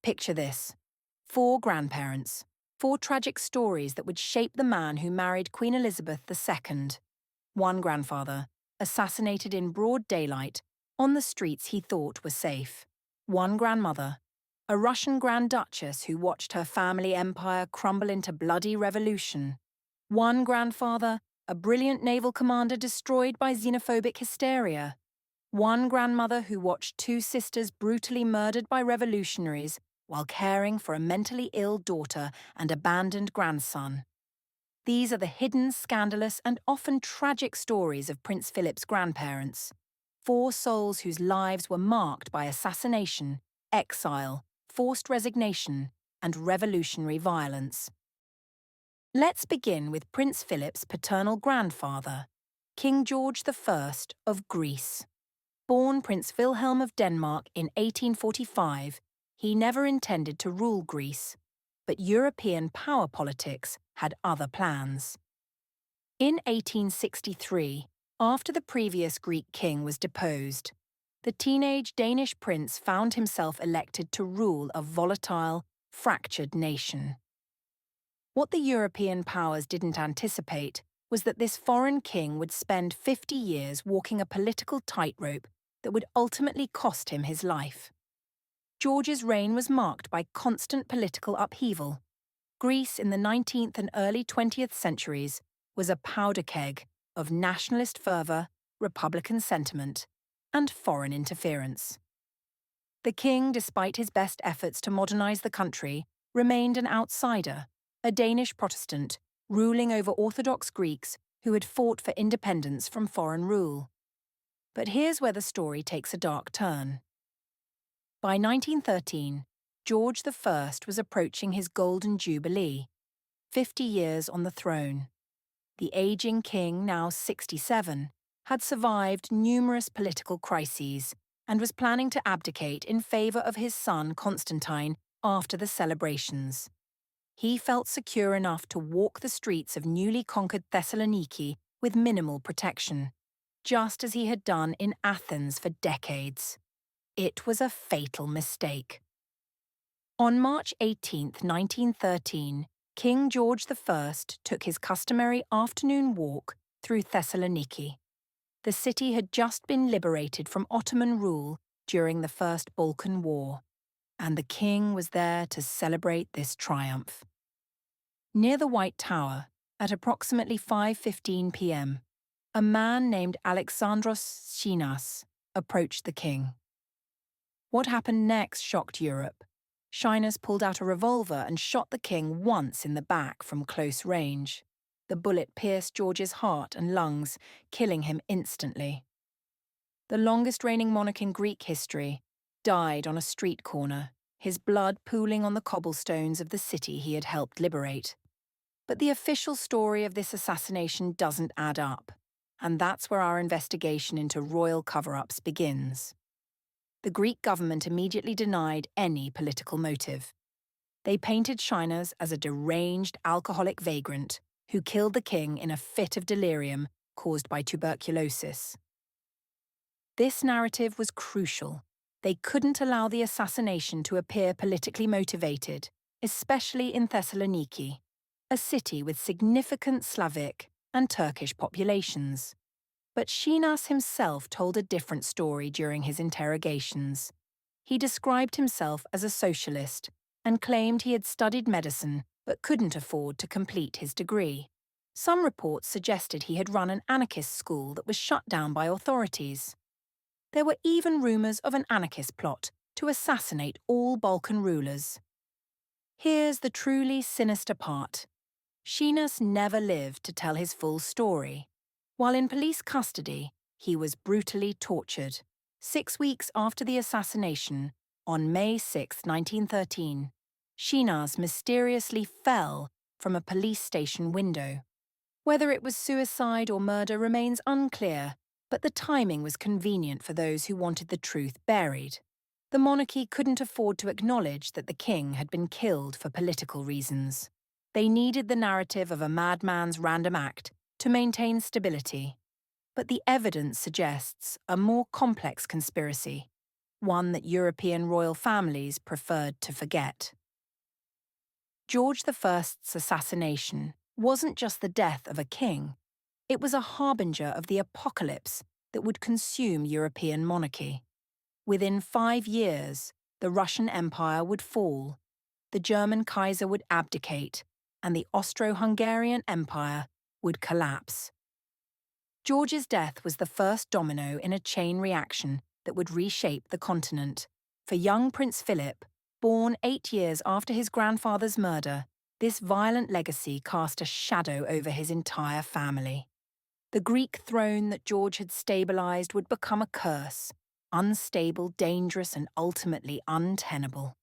Picture this. 4 grandparents, 4 tragic stories that would shape the man who married Queen Elizabeth II. One grandfather, assassinated in broad daylight, on the streets he thought were safe. One grandmother, a Russian Grand Duchess who watched her family empire crumble into bloody revolution. One grandfather, a brilliant naval commander destroyed by xenophobic hysteria. One grandmother who watched 2 sisters brutally murdered by revolutionaries while caring for a mentally ill daughter and abandoned grandson. These are the hidden, scandalous, and often tragic stories of Prince Philip's grandparents. 4 souls whose lives were marked by assassination, exile, forced resignation, and revolutionary violence. Let's begin with Prince Philip's paternal grandfather, King George I of Greece. Born Prince Wilhelm of Denmark in 1845, he never intended to rule Greece, but European power politics had other plans. In 1863, after the previous Greek king was deposed, the teenage Danish prince found himself elected to rule a volatile, fractured nation. What the European powers didn't anticipate was that this foreign king would spend 50 years walking a political tightrope that would ultimately cost him his life. George's reign was marked by constant political upheaval. Greece in the 19th and early 20th centuries was a powder keg of nationalist fervour, republican sentiment, and foreign interference. The king, despite his best efforts to modernise the country, remained an outsider, a Danish Protestant, ruling over Orthodox Greeks who had fought for independence from foreign rule. But here's where the story takes a dark turn. By 1913, George I was approaching his Golden Jubilee, 50 years on the throne. The ageing king, now 67, had survived numerous political crises and was planning to abdicate in favour of his son Constantine after the celebrations. He felt secure enough to walk the streets of newly conquered Thessaloniki with minimal protection, just as he had done in Athens for decades. It was a fatal mistake. On March 18, 1913, King George I took his customary afternoon walk through Thessaloniki. The city had just been liberated from Ottoman rule during the First Balkan War, and the king was there to celebrate this triumph. Near the White Tower, at approximately 5:15 p.m., a man named Alexandros Shinas approached the king. What happened next shocked Europe. Shinas pulled out a revolver and shot the king once in the back from close range. The bullet pierced George's heart and lungs, killing him instantly. The longest-reigning monarch in Greek history died on a street corner, his blood pooling on the cobblestones of the city he had helped liberate. But the official story of this assassination doesn't add up, and that's where our investigation into royal cover-ups begins. The Greek government immediately denied any political motive. They painted Shinas as a deranged alcoholic vagrant who killed the king in a fit of delirium caused by tuberculosis. This narrative was crucial. They couldn't allow the assassination to appear politically motivated, especially in Thessaloniki, a city with significant Slavic and Turkish populations. But Shinas himself told a different story during his interrogations. He described himself as a socialist and claimed he had studied medicine but couldn't afford to complete his degree. Some reports suggested he had run an anarchist school that was shut down by authorities. There were even rumours of an anarchist plot to assassinate all Balkan rulers. Here's the truly sinister part. Shinas never lived to tell his full story. While in police custody, he was brutally tortured. 6 weeks after the assassination, on May 6, 1913, Shinas mysteriously fell from a police station window. Whether it was suicide or murder remains unclear, but the timing was convenient for those who wanted the truth buried. The monarchy couldn't afford to acknowledge that the king had been killed for political reasons. They needed the narrative of a madman's random act to maintain stability. But the evidence suggests a more complex conspiracy, one that European royal families preferred to forget. George I's assassination wasn't just the death of a king, it was a harbinger of the apocalypse that would consume European monarchy. Within 5 years, the Russian Empire would fall, the German Kaiser would abdicate, and the Austro-Hungarian Empire would collapse. George's death was the first domino in a chain reaction that would reshape the continent. For young Prince Philip, born 8 years after his grandfather's murder, this violent legacy cast a shadow over his entire family. The Greek throne that George had stabilized would become a curse, unstable, dangerous, and ultimately untenable.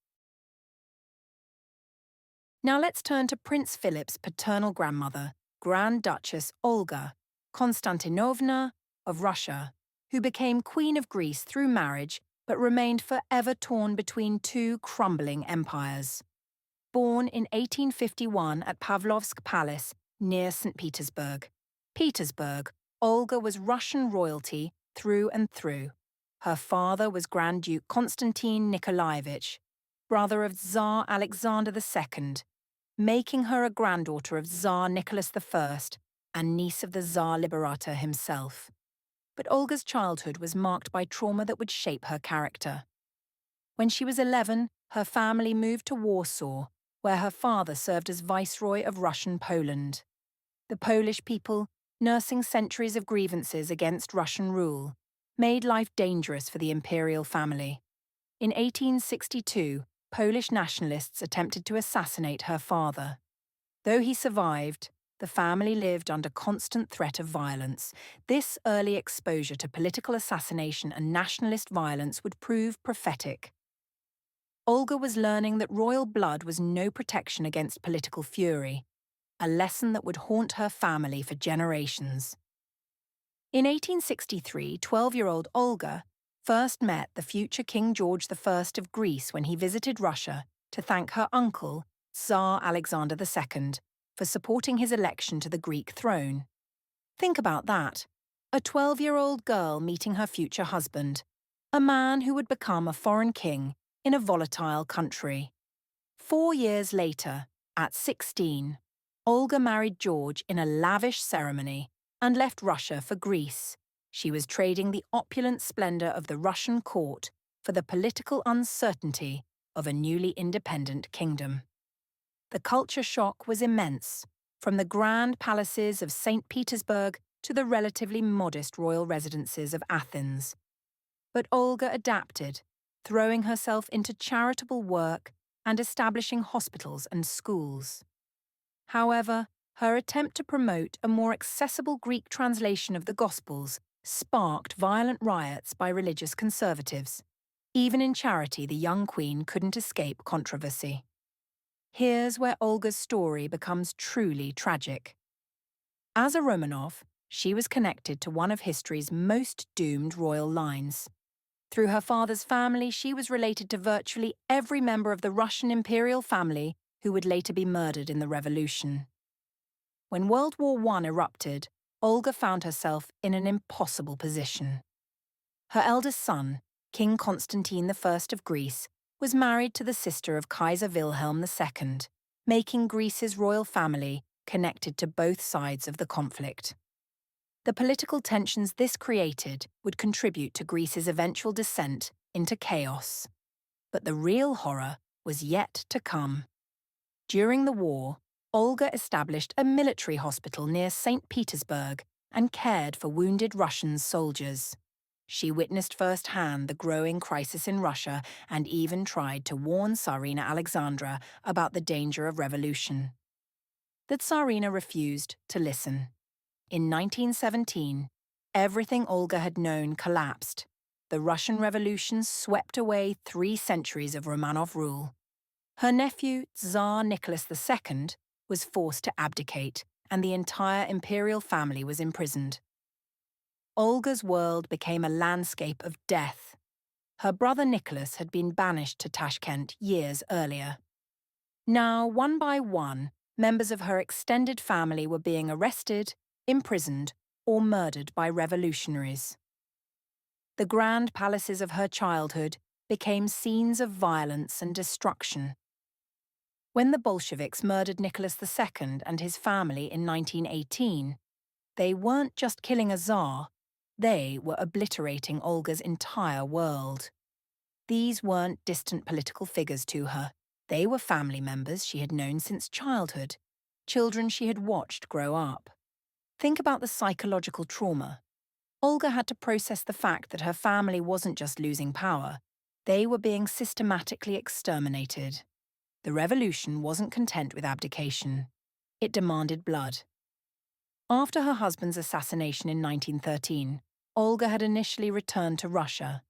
Now let's turn to Prince Philip's paternal grandmother, Grand Duchess Olga Konstantinovna of Russia, who became Queen of Greece through marriage but remained forever torn between two crumbling empires. Born in 1851 at Pavlovsk Palace near St. Petersburg, Olga was Russian royalty through and through. Her father was Grand Duke Konstantin Nikolaevich, brother of Tsar Alexander II, making her a granddaughter of Tsar Nicholas I and niece of the Tsar Liberator himself. But Olga's childhood was marked by trauma that would shape her character. When she was 11, her family moved to Warsaw, where her father served as Viceroy of Russian Poland. The Polish people, nursing centuries of grievances against Russian rule, made life dangerous for the imperial family. In 1862, Polish nationalists attempted to assassinate her father. Though he survived, the family lived under constant threat of violence. This early exposure to political assassination and nationalist violence would prove prophetic. Olga was learning that royal blood was no protection against political fury, a lesson that would haunt her family for generations. In 1863, 12-year-old Olga first met the future King George I of Greece when he visited Russia to thank her uncle, Tsar Alexander II, for supporting his election to the Greek throne. Think about that. A 12-year-old girl meeting her future husband, a man who would become a foreign king in a volatile country. 4 years later, at 16, Olga married George in a lavish ceremony and left Russia for Greece. She was trading the opulent splendor of the Russian court for the political uncertainty of a newly independent kingdom. The culture shock was immense, from the grand palaces of St. Petersburg to the relatively modest royal residences of Athens. But Olga adapted, throwing herself into charitable work and establishing hospitals and schools. However, her attempt to promote a more accessible Greek translation of the Gospels sparked violent riots by religious conservatives. Even in charity, the young queen couldn't escape controversy. Here's where Olga's story becomes truly tragic. As a Romanov, she was connected to one of history's most doomed royal lines. Through her father's family, she was related to virtually every member of the Russian imperial family who would later be murdered in the revolution. When World War I erupted, Olga found herself in an impossible position. Her eldest son, King Constantine I of Greece, was married to the sister of Kaiser Wilhelm II, making Greece's royal family connected to both sides of the conflict. The political tensions this created would contribute to Greece's eventual descent into chaos. But the real horror was yet to come. During the war, Olga established a military hospital near St. Petersburg and cared for wounded Russian soldiers. She witnessed firsthand the growing crisis in Russia and even tried to warn Tsarina Alexandra about the danger of revolution. The Tsarina refused to listen. In 1917, everything Olga had known collapsed. The Russian Revolution swept away 3 centuries of Romanov rule. Her nephew, Tsar Nicholas II, was forced to abdicate, and the entire imperial family was imprisoned. Olga's world became a landscape of death. Her brother Nicholas had been banished to Tashkent years earlier. Now, one by one, members of her extended family were being arrested, imprisoned, or murdered by revolutionaries. The grand palaces of her childhood, became scenes of violence and destruction. When the Bolsheviks murdered Nicholas II and his family in 1918, they weren't just killing a Tsar, they were obliterating Olga's entire world. These weren't distant political figures to her. They were family members she had known since childhood, children she had watched grow up. Think about the psychological trauma. Olga had to process the fact that her family wasn't just losing power, they were being systematically exterminated. The revolution wasn't content with abdication. It demanded blood. After her husband's assassination in 1913, Olga had initially returned to Russia,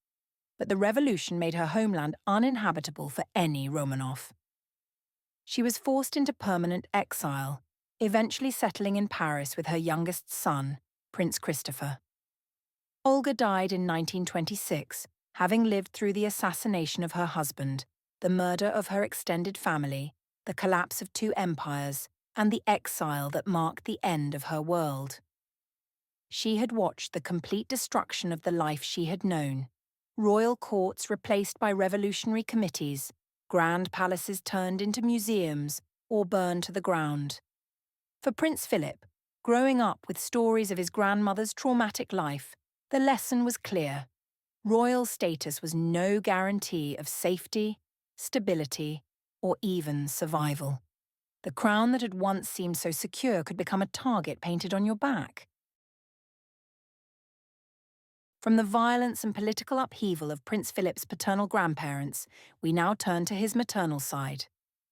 but the revolution made her homeland uninhabitable for any Romanov. She was forced into permanent exile, eventually settling in Paris with her youngest son, Prince Christopher. Olga died in 1926, having lived through the assassination of her husband, the murder of her extended family, the collapse of two empires, and the exile that marked the end of her world. She had watched the complete destruction of the life she had known, royal courts replaced by revolutionary committees, grand palaces turned into museums or burned to the ground. For Prince Philip, growing up with stories of his grandmother's traumatic life, the lesson was clear. Royal status was no guarantee of safety, stability, or even survival. The crown that had once seemed so secure could become a target painted on your back. From the violence and political upheaval of Prince Philip's paternal grandparents, we now turn to his maternal side.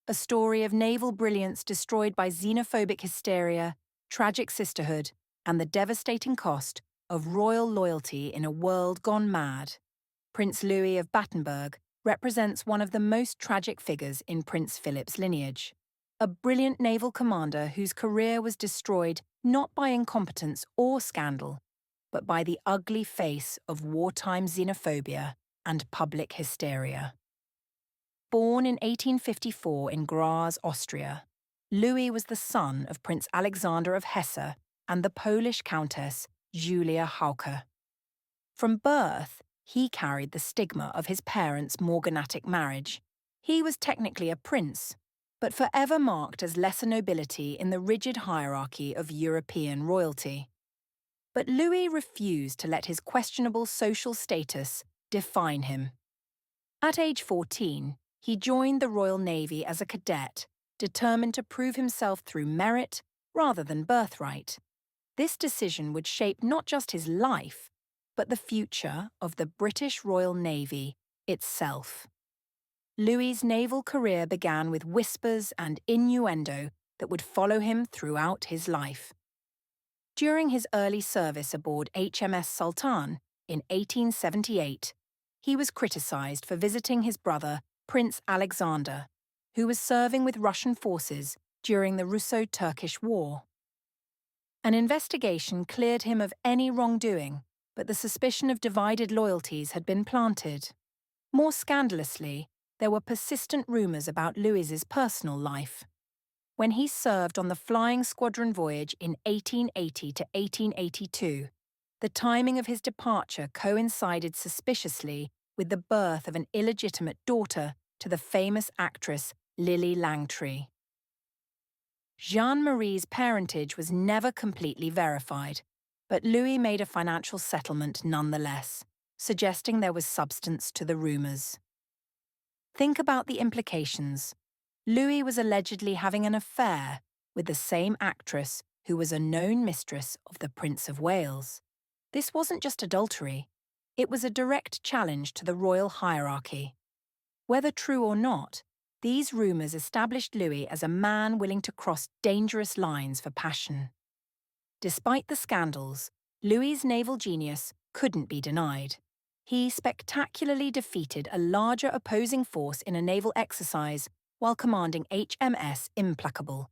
A story of naval brilliance destroyed by xenophobic hysteria, tragic sisterhood, and the devastating cost of royal loyalty in a world gone mad. Prince Louis of Battenberg represents one of the most tragic figures in Prince Philip's lineage. A brilliant naval commander whose career was destroyed not by incompetence or scandal, but by the ugly face of wartime xenophobia and public hysteria. Born in 1854 in Graz, Austria, Louis was the son of Prince Alexander of Hesse and the Polish Countess Julia Hauke. From birth, he carried the stigma of his parents' morganatic marriage. He was technically a prince, but forever marked as lesser nobility in the rigid hierarchy of European royalty. But Louis refused to let his questionable social status define him. At age 14, he joined the Royal Navy as a cadet, determined to prove himself through merit rather than birthright. This decision would shape not just his life, but the future of the British Royal Navy itself. Louis's naval career began with whispers and innuendo that would follow him throughout his life. During his early service aboard HMS Sultan in 1878, he was criticised for visiting his brother, Prince Alexander, who was serving with Russian forces during the Russo-Turkish War. An investigation cleared him of any wrongdoing, but the suspicion of divided loyalties had been planted. More scandalously, there were persistent rumours about Louis's personal life. When he served on the flying squadron voyage in 1880 to 1882, the timing of his departure coincided suspiciously with the birth of an illegitimate daughter to the famous actress Lily Langtry. Jeanne-Marie's parentage was never completely verified, but Louis made a financial settlement nonetheless, suggesting there was substance to the rumours. Think about the implications. Louis was allegedly having an affair with the same actress who was a known mistress of the Prince of Wales. This wasn't just adultery, it was a direct challenge to the royal hierarchy. Whether true or not, these rumours established Louis as a man willing to cross dangerous lines for passion. Despite the scandals, Louis's naval genius couldn't be denied. He spectacularly defeated a larger opposing force in a naval exercise while commanding HMS Implacable,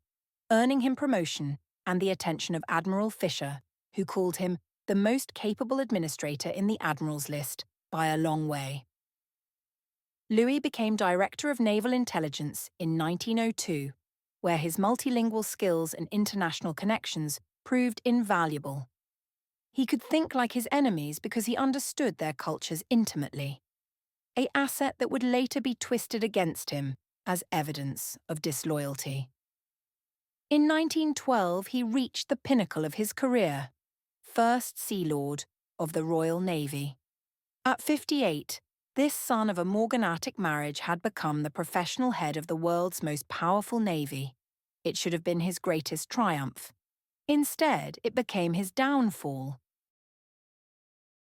earning him promotion and the attention of Admiral Fisher, who called him the most capable administrator in the Admirals list by a long way. Louis became Director of Naval Intelligence in 1902, where his multilingual skills and international connections proved invaluable. He could think like his enemies because he understood their cultures intimately. an asset that would later be twisted against him as evidence of disloyalty. In 1912, he reached the pinnacle of his career, First Sea Lord of the Royal Navy. At 58, this son of a morganatic marriage had become the professional head of the world's most powerful navy. It should have been his greatest triumph. Instead, it became his downfall.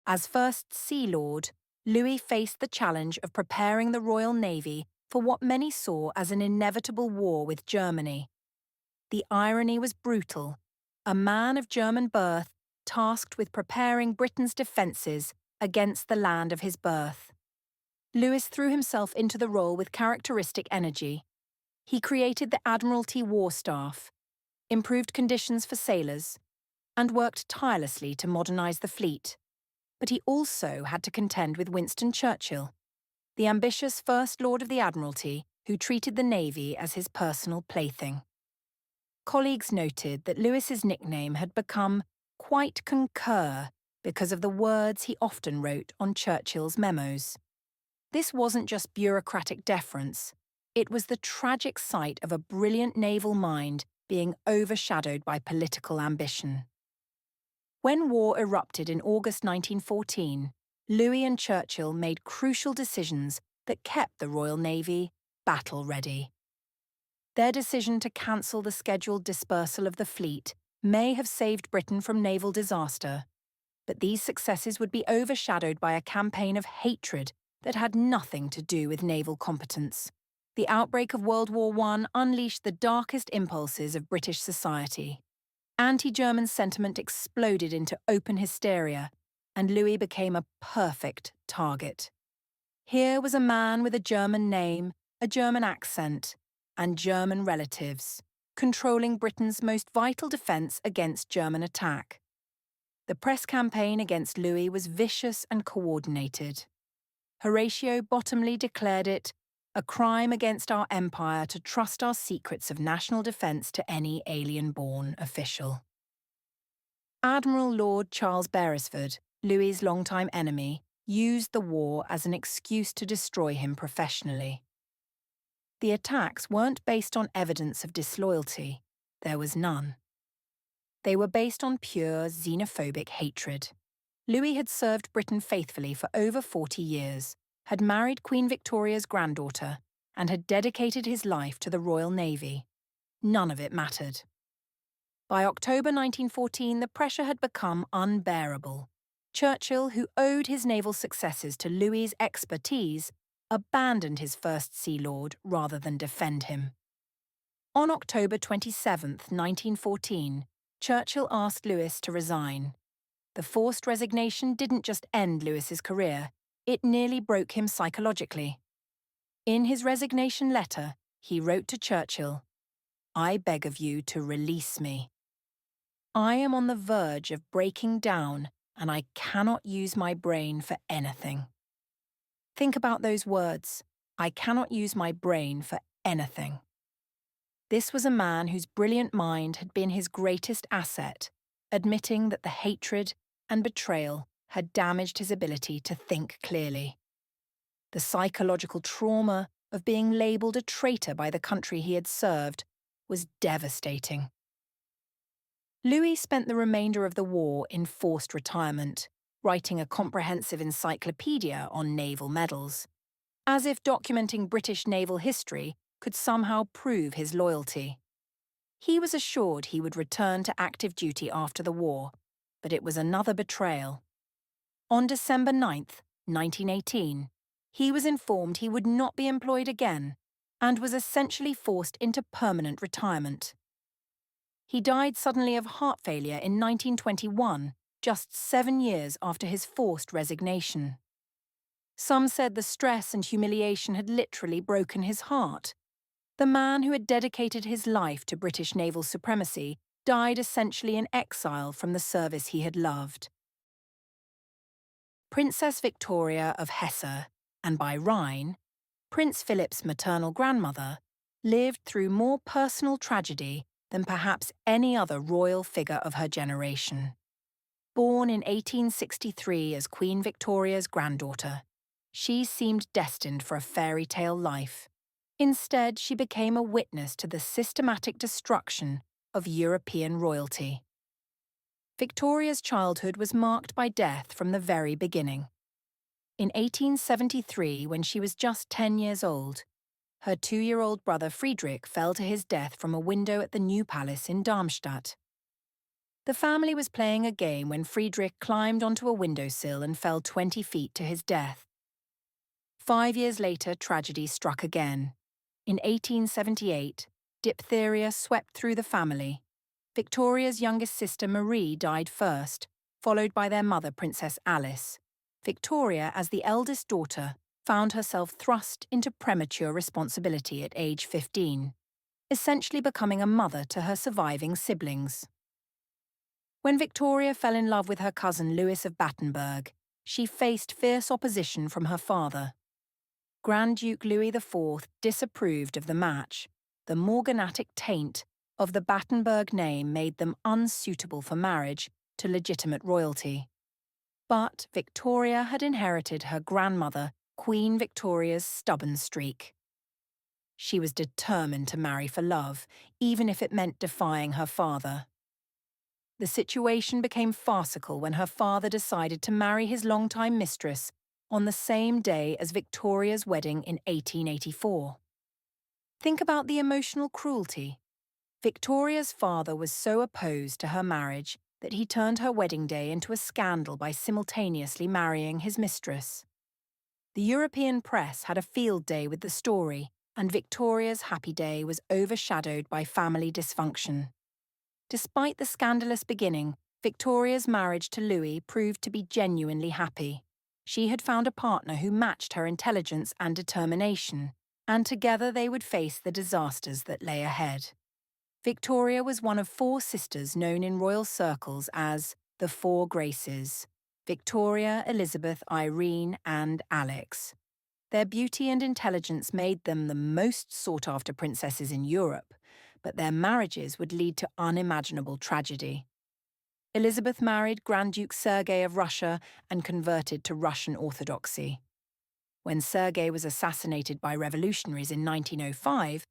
As First Sea Lord, Louis faced the challenge of preparing the Royal Navy for what many saw as an inevitable war with Germany. The irony was brutal. A man of German birth, tasked with preparing Britain's defences against the land of his birth. Louis threw himself into the role with characteristic energy. He created the Admiralty War Staff, improved conditions for sailors, and worked tirelessly to modernise the fleet. But he also had to contend with Winston Churchill, the ambitious First Lord of the Admiralty who treated the Navy as his personal plaything. Colleagues noted that Louis's nickname had become quite concur because of the words he often wrote on Churchill's memos. This wasn't just bureaucratic deference, it was the tragic sight of a brilliant naval mind being overshadowed by political ambition. When war erupted in August 1914, Louis and Churchill made crucial decisions that kept the Royal Navy battle-ready. Their decision to cancel the scheduled dispersal of the fleet may have saved Britain from naval disaster, but these successes would be overshadowed by a campaign of hatred that had nothing to do with naval competence. The outbreak of World War I unleashed the darkest impulses of British society. Anti-German sentiment exploded into open hysteria, and Louis became a perfect target. Here was a man with a German name, a German accent, and German relatives, controlling Britain's most vital defence against German attack. The press campaign against Louis was vicious and coordinated. Horatio Bottomley declared it a crime against our empire to trust our secrets of national defence to any alien-born official. Admiral Lord Charles Beresford, Louis's longtime enemy, used the war as an excuse to destroy him professionally. The attacks weren't based on evidence of disloyalty. There was none. They were based on pure xenophobic hatred. Louis had served Britain faithfully for over 40 years, had married Queen Victoria's granddaughter, and had dedicated his life to the Royal Navy. None of it mattered. By October 1914, the pressure had become unbearable. Churchill, who owed his naval successes to Louis's expertise, abandoned his First Sea Lord rather than defend him. On October 27, 1914, Churchill asked Louis to resign. The forced resignation didn't just end Louis's career, it nearly broke him psychologically. In his resignation letter, he wrote to Churchill, "I beg of you to release me. I am on the verge of breaking down and I cannot use my brain for anything." Think about those words. I cannot use my brain for anything. This was a man whose brilliant mind had been his greatest asset, admitting that the hatred and betrayal had damaged his ability to think clearly. The psychological trauma of being labelled a traitor by the country he had served was devastating. Louis spent the remainder of the war in forced retirement, writing a comprehensive encyclopedia on naval medals, as if documenting British naval history could somehow prove his loyalty. He was assured he would return to active duty after the war, but it was another betrayal. On December 9, 1918, he was informed he would not be employed again and was essentially forced into permanent retirement. He died suddenly of heart failure in 1921, just 7 years after his forced resignation. Some said the stress and humiliation had literally broken his heart. The man who had dedicated his life to British naval supremacy died essentially in exile from the service he had loved. Princess Victoria of Hesse, and by Rhine, Prince Philip's maternal grandmother, lived through more personal tragedy than perhaps any other royal figure of her generation. Born in 1863 as Queen Victoria's granddaughter, She seemed destined for a fairy tale life. Instead, she became a witness to the systematic destruction of European royalty. Victoria's childhood was marked by death from the very beginning. In 1873, when she was just 10 years old, her 2-year-old brother Friedrich fell to his death from a window at the New Palace in Darmstadt. The family was playing a game when Friedrich climbed onto a windowsill and fell 20 feet to his death. 5 years later, tragedy struck again. In 1878, diphtheria swept through the family. Victoria's youngest sister Marie died first, followed by their mother, Princess Alice. Victoria, as the eldest daughter, found herself thrust into premature responsibility at age 15, essentially becoming a mother to her surviving siblings. When Victoria fell in love with her cousin Louis of Battenberg, she faced fierce opposition from her father. Grand Duke Louis IV disapproved of the match. The morganatic taint of the Battenberg name made them unsuitable for marriage to legitimate royalty. But Victoria had inherited her grandmother, Queen Victoria's stubborn streak. She was determined to marry for love, even if it meant defying her father. The situation became farcical when her father decided to marry his longtime mistress on the same day as Victoria's wedding in 1884. Think about the emotional cruelty. Victoria's father was so opposed to her marriage that he turned her wedding day into a scandal by simultaneously marrying his mistress. The European press had a field day with the story, and Victoria's happy day was overshadowed by family dysfunction. Despite the scandalous beginning, Victoria's marriage to Louis proved to be genuinely happy. She had found a partner who matched her intelligence and determination, and together they would face the disasters that lay ahead. Victoria was one of 4 sisters known in royal circles as the Four Graces: Victoria, Elizabeth, Irene, and Alex. Their beauty and intelligence made them the most sought-after princesses in Europe, but their marriages would lead to unimaginable tragedy. Elizabeth married Grand Duke Sergei of Russia and converted to Russian Orthodoxy. When Sergei was assassinated by revolutionaries in 1905,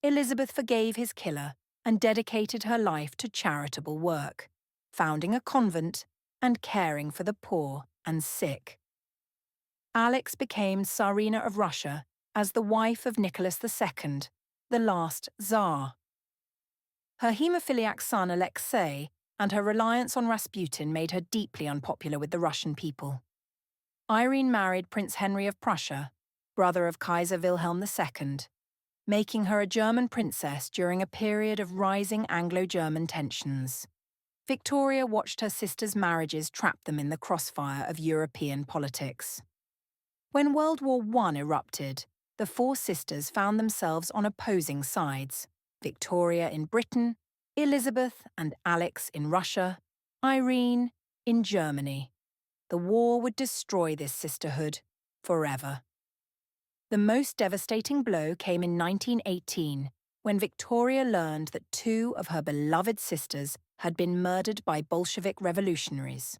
Elizabeth forgave his killer and dedicated her life to charitable work, founding a convent and caring for the poor and sick. Alex became Tsarina of Russia as the wife of Nicholas II, the last Tsar. Her haemophiliac son Alexei and her reliance on Rasputin made her deeply unpopular with the Russian people. Irene married Prince Henry of Prussia, brother of Kaiser Wilhelm II, making her a German princess during a period of rising Anglo-German tensions. Victoria watched her sisters' marriages trap them in the crossfire of European politics. When World War I erupted, the 4 sisters found themselves on opposing sides: Victoria in Britain, Elizabeth and Alex in Russia, Irene in Germany. The war would destroy this sisterhood forever. The most devastating blow came in 1918, when Victoria learned that 2 of her beloved sisters had been murdered by Bolshevik revolutionaries.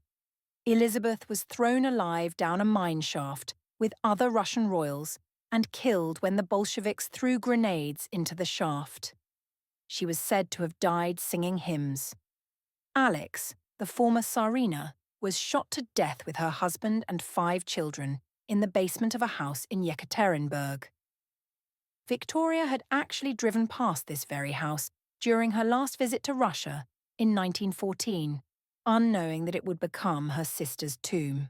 Elizabeth was thrown alive down a mine shaft with other Russian royals and killed when the Bolsheviks threw grenades into the shaft. She was said to have died singing hymns. Alex, the former Tsarina, was shot to death with her husband and 5 children in the basement of a house in Yekaterinburg. Victoria had actually driven past this very house during her last visit to Russia in 1914, unknowing that it would become her sister's tomb.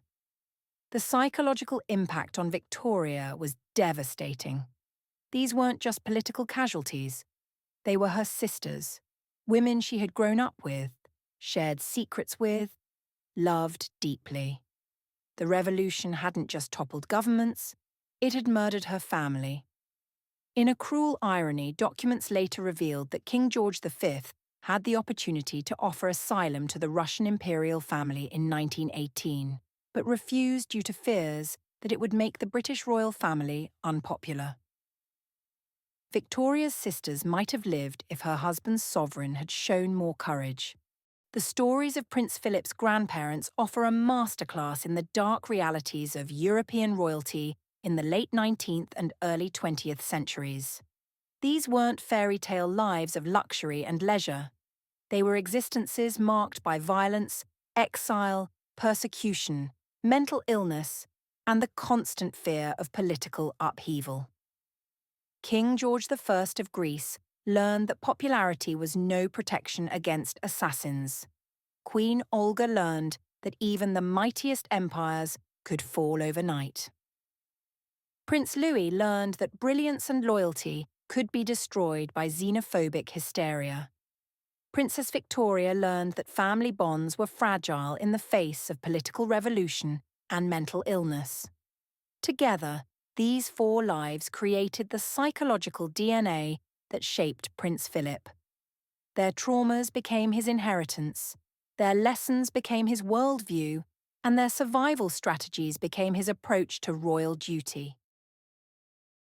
The psychological impact on Victoria was devastating. These weren't just political casualties. They were her sisters, women she had grown up with, shared secrets with, loved deeply. The revolution hadn't just toppled governments, it had murdered her family. In a cruel irony, documents later revealed that King George V had the opportunity to offer asylum to the Russian imperial family in 1918, but refused due to fears that it would make the British royal family unpopular. Victoria's sisters might have lived if her husband's sovereign had shown more courage. The stories of Prince Philip's grandparents offer a masterclass in the dark realities of European royalty in the late 19th and early 20th centuries. These weren't fairy tale lives of luxury and leisure. They were existences marked by violence, exile, persecution, mental illness, and the constant fear of political upheaval. King George I of Greece learned that popularity was no protection against assassins. Queen Olga learned that even the mightiest empires could fall overnight. Prince Louis learned that brilliance and loyalty could be destroyed by xenophobic hysteria. Princess Victoria learned that family bonds were fragile in the face of political revolution and mental illness. Together, these four lives created the psychological DNA that shaped Prince Philip. Their traumas became his inheritance, their lessons became his worldview, and their survival strategies became his approach to royal duty.